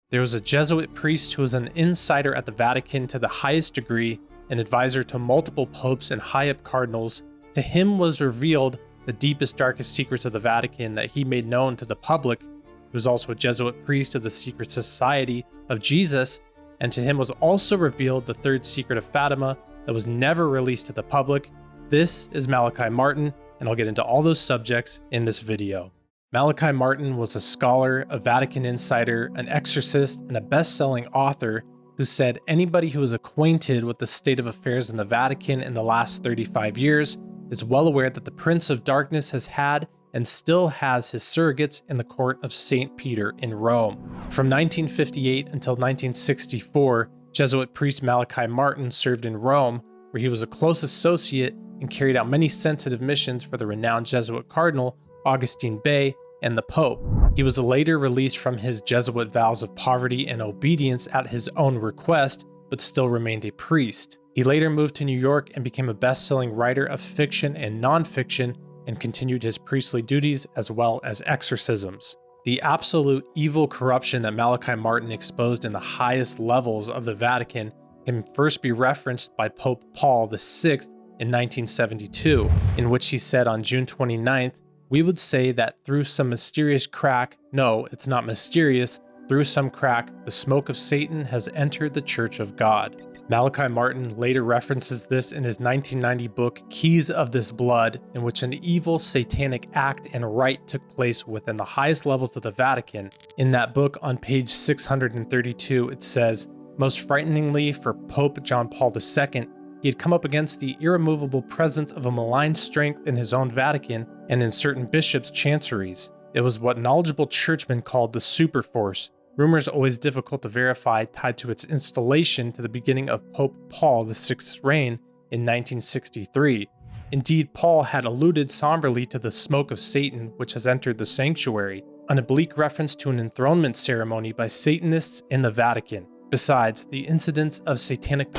There was a Jesuit priest who was an insider at the Vatican to the highest degree, an advisor to multiple popes and high-up cardinals. To him was revealed the deepest, darkest secrets of the Vatican that he made known to the public. He was also a Jesuit priest of the secret society of Jesus, and to him was also revealed the third secret of Fatima that was never released to the public. This is Malachi Martin, and I'll get into all those subjects in this video. Malachi Martin was a scholar, a Vatican insider, an exorcist, and a best-selling author who said anybody who is acquainted with the state of affairs in the Vatican in the last 35 years is well aware that the Prince of Darkness has had and still has his surrogates in the court of St. Peter in Rome. From 1958 until 1964, Jesuit priest Malachi Martin served in Rome, where he was a close associate and carried out many sensitive missions for the renowned Jesuit cardinal Augustine Bay and the Pope. He was later released from his Jesuit vows of poverty and obedience at his own request, but still remained a priest. He later moved to New York and became a best-selling writer of fiction and non-fiction, and continued his priestly duties as well as exorcisms. The absolute evil corruption that Malachi Martin exposed in the highest levels of the Vatican can first be referenced by Pope Paul VI in 1972, in which he said on June 29th, "We would say that through some mysterious crack, no, it's not mysterious, through some crack, the smoke of Satan has entered the Church of God." Malachi Martin later references this in his 1990 book, Keys of This Blood, in which an evil satanic act and rite took place within the highest levels of the Vatican. In that book, on page 632, it says, "Most frighteningly for Pope John Paul II, he had come up against the irremovable presence of a malign strength in his own Vatican and in certain bishops' chanceries. It was what knowledgeable churchmen called the superforce, rumors always difficult to verify, tied to its installation to the beginning of Pope Paul VI's reign in 1963. Indeed, Paul had alluded somberly to the smoke of Satan which has entered the sanctuary, an oblique reference to an enthronement ceremony by Satanists in the Vatican. Besides, the incidence of satanic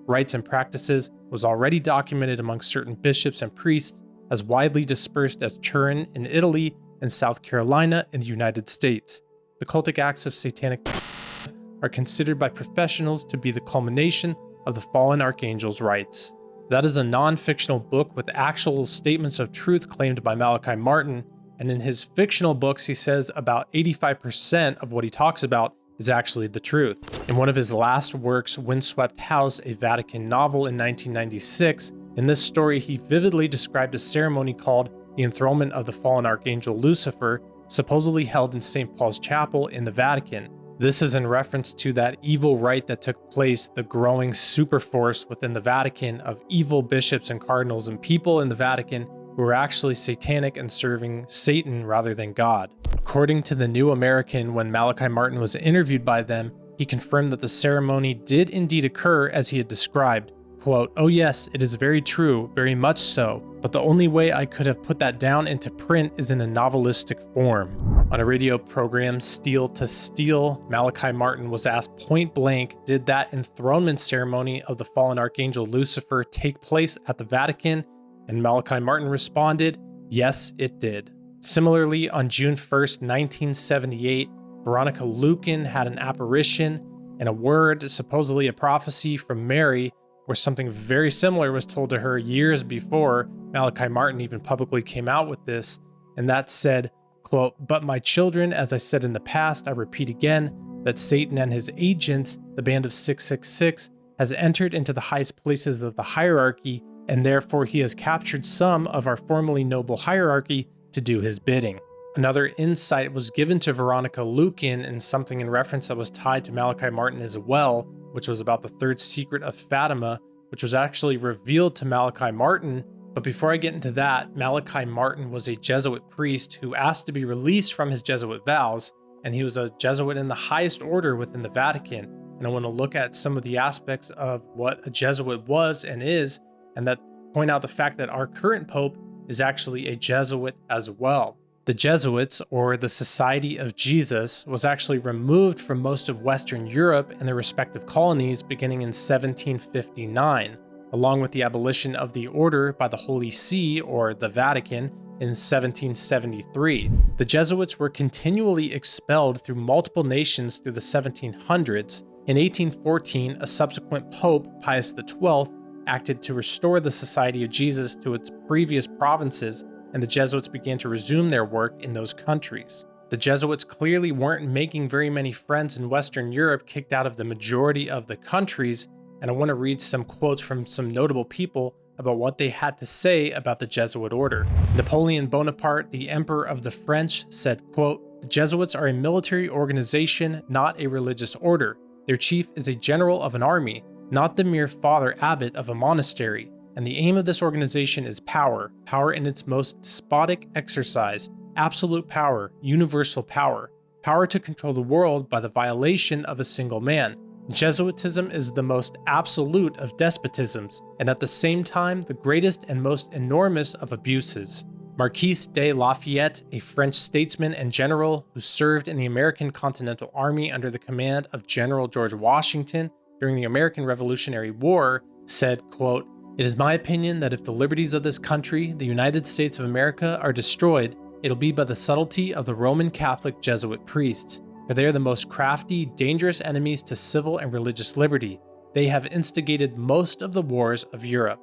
rites and practices was already documented among certain bishops and priests, as widely dispersed as Turin in Italy and South Carolina in the United States. The cultic acts of satanic are considered by professionals to be the culmination of the fallen archangel's rites." That is a non-fictional book with actual statements of truth claimed by Malachi Martin, and in his fictional books he says about 85% of what he talks about is actually the truth. In one of his last works, Windswept House, a Vatican novel in 1996, in this story he vividly described a ceremony called the Enthronement of the Fallen Archangel Lucifer, supposedly held in St. Paul's Chapel in the Vatican. This is in reference to that evil rite that took place, the growing superforce within the Vatican of evil bishops and cardinals and people in the Vatican who were actually satanic and serving Satan rather than God. According to the New American, when Malachi Martin was interviewed by them, he confirmed that the ceremony did indeed occur as he had described. Quote, "Oh yes, it is very true, very much so, but the only way I could have put that down into print is in a novelistic form." On a radio program, Steel to Steel, Malachi Martin was asked point blank, did that enthronement ceremony of the fallen archangel Lucifer take place at the Vatican? And Malachi Martin responded, yes, it did. Similarly, on June 1st, 1978, Veronica Lucan had an apparition and a word, supposedly a prophecy from Mary, where something very similar was told to her years before Malachi Martin even publicly came out with this, and that said, quote, "But my children, as I said in the past, I repeat again, that Satan and his agents, the band of 666, has entered into the highest places of the hierarchy, and therefore he has captured some of our formerly noble hierarchy to do his bidding." Another insight was given to Veronica Lucan in something in reference that was tied to Malachi Martin as well, which was about the third secret of Fatima, which was actually revealed to Malachi Martin. But before I get into that, Malachi Martin was a Jesuit priest who asked to be released from his Jesuit vows, and he was a Jesuit in the highest order within the Vatican. And I want to look at some of the aspects of what a Jesuit was and is, and that point out the fact that our current Pope is actually a Jesuit as well. The Jesuits, or the Society of Jesus, was actually removed from most of Western Europe and their respective colonies beginning in 1759. Along with the abolition of the order by the Holy See, or the Vatican, in 1773. The Jesuits were continually expelled through multiple nations through the 1700s. In 1814, a subsequent Pope, Pius XII, acted to restore the Society of Jesus to its previous provinces, and the Jesuits began to resume their work in those countries. The Jesuits clearly weren't making very many friends in Western Europe, kicked out of the majority of the countries, and I want to read some quotes from some notable people about what they had to say about the Jesuit order. Napoleon Bonaparte, the Emperor of the French, said, quote, "The Jesuits are a military organization, not a religious order. Their chief is a general of an army, not the mere father abbot of a monastery. And the aim of this organization is power, power in its most despotic exercise, absolute power, universal power, power to control the world by the violation of a single man. Jesuitism is the most absolute of despotisms, and at the same time the greatest and most enormous of abuses." Marquis de Lafayette, a French statesman and general who served in the American Continental Army under the command of General George Washington during the American Revolutionary War, said, quote, "It is my opinion that if the liberties of this country, the United States of America, are destroyed, it'll be by the subtlety of the Roman Catholic Jesuit priests, for they are the most crafty, dangerous enemies to civil and religious liberty. They have instigated most of the wars of Europe."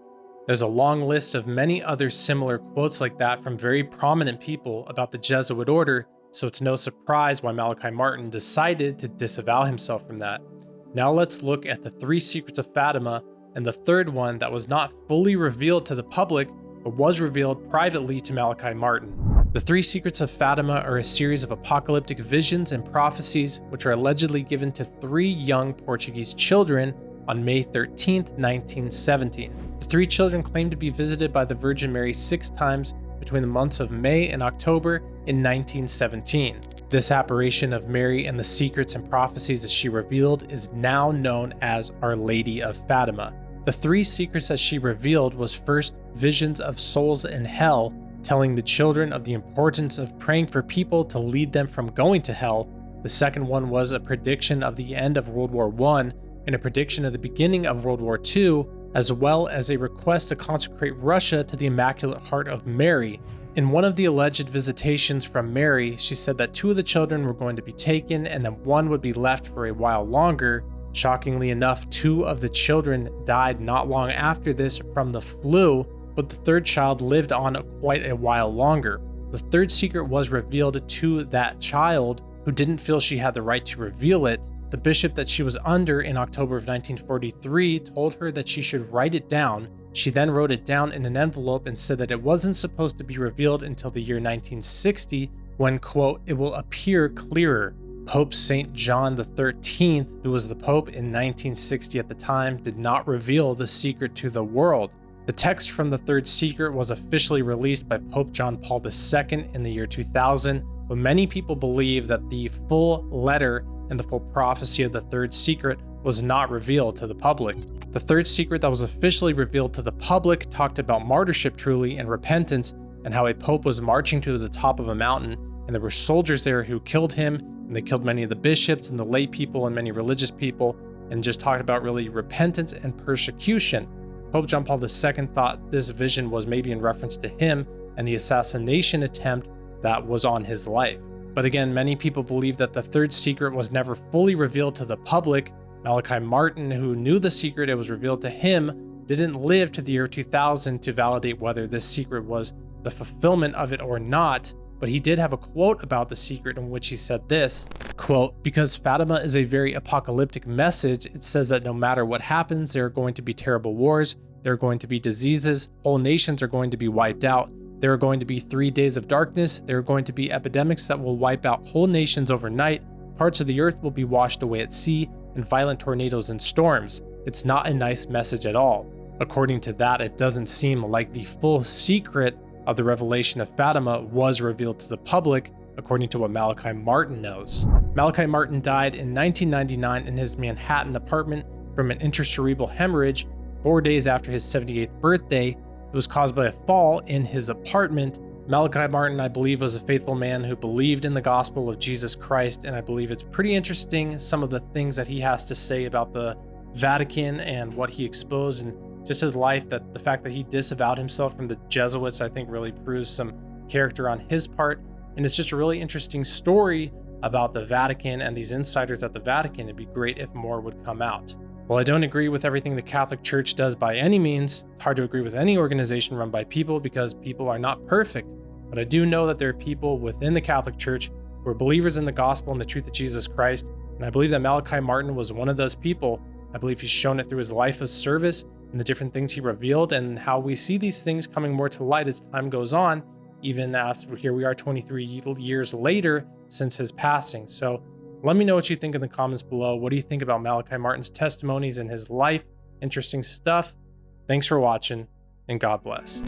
There's a long list of many other similar quotes like that from very prominent people about the Jesuit order, so it's no surprise why Malachi Martin decided to disavow himself from that. Now let's look at the 3 secrets of Fatima, and the third one that was not fully revealed to the public, but was revealed privately to Malachi Martin. The 3 secrets of Fatima are a series of apocalyptic visions and prophecies which are allegedly given to 3 young Portuguese children on May 13, 1917. The 3 children claimed to be visited by the Virgin Mary 6 times between the months of May and October in 1917. This apparition of Mary and the secrets and prophecies that she revealed is now known as Our Lady of Fatima. The 3 secrets that she revealed was first visions of souls in hell, telling the children of the importance of praying for people to lead them from going to hell. The second one was a prediction of the end of World War I and a prediction of the beginning of World War II, as well as a request to consecrate Russia to the Immaculate Heart of Mary. In one of the alleged visitations from Mary, she said that 2 of the children were going to be taken and that 1 would be left for a while longer. Shockingly enough, 2 of the children died not long after this from the flu, but the 3rd child lived on quite a while longer. The 3rd secret was revealed to that child, who didn't feel she had the right to reveal it. The bishop that she was under in October of 1943 told her that she should write it down. She then wrote it down in an envelope and said that it wasn't supposed to be revealed until the year 1960, when, quote, "it will appear clearer." Pope St. John XIII, who was the Pope in 1960 at the time, did not reveal the secret to the world. The text from the 3rd secret was officially released by Pope John Paul II in the year 2000, but many people believe that the full letter and the full prophecy of the 3rd secret was not revealed to the public. The 3rd secret that was officially revealed to the public talked about martyrship truly and repentance, and how a pope was marching to the top of a mountain, and there were soldiers there who killed him, and they killed many of the bishops and the lay people and many religious people, and just talked about really repentance and persecution. Pope John Paul II thought this vision was maybe in reference to him and the assassination attempt that was on his life. But again, many people believe that the 3rd secret was never fully revealed to the public. Malachi Martin, who knew the secret, it was revealed to him, didn't live to the year 2000 to validate whether this secret was the fulfillment of it or not, but he did have a quote about the secret in which he said this, quote, "Because Fatima is a very apocalyptic message, it says that no matter what happens, there are going to be terrible wars, there are going to be diseases, whole nations are going to be wiped out, there are going to be 3 days of darkness, there are going to be epidemics that will wipe out whole nations overnight, parts of the earth will be washed away at sea, and violent tornadoes and storms. It's not a nice message at all." According to that, it doesn't seem like the full secret of the revelation of Fatima was revealed to the public, according to what Malachi Martin knows. Malachi Martin died in 1999 in his Manhattan apartment from an intracerebral hemorrhage 4 days after his 78th birthday. It was caused by a fall in his apartment. Malachi Martin, I believe, was a faithful man who believed in the gospel of Jesus Christ, and I believe it's pretty interesting some of the things that he has to say about the Vatican and what he exposed and just his life, that the fact that he disavowed himself from the Jesuits, I think really proves some character on his part. And it's just a really interesting story about the Vatican and these insiders at the Vatican. It'd be great if more would come out. While I don't agree with everything the Catholic Church does by any means, it's hard to agree with any organization run by people because people are not perfect. But I do know that there are people within the Catholic Church who are believers in the gospel and the truth of Jesus Christ. And I believe that Malachi Martin was one of those people. I believe he's shown it through his life of service and the different things he revealed and how we see these things coming more to light as time goes on, even after here we are 23 years later since his passing. So let me know what you think in the comments below. What do you think about Malachi Martin's testimonies and his life? Interesting stuff. Thanks for watching, and God bless.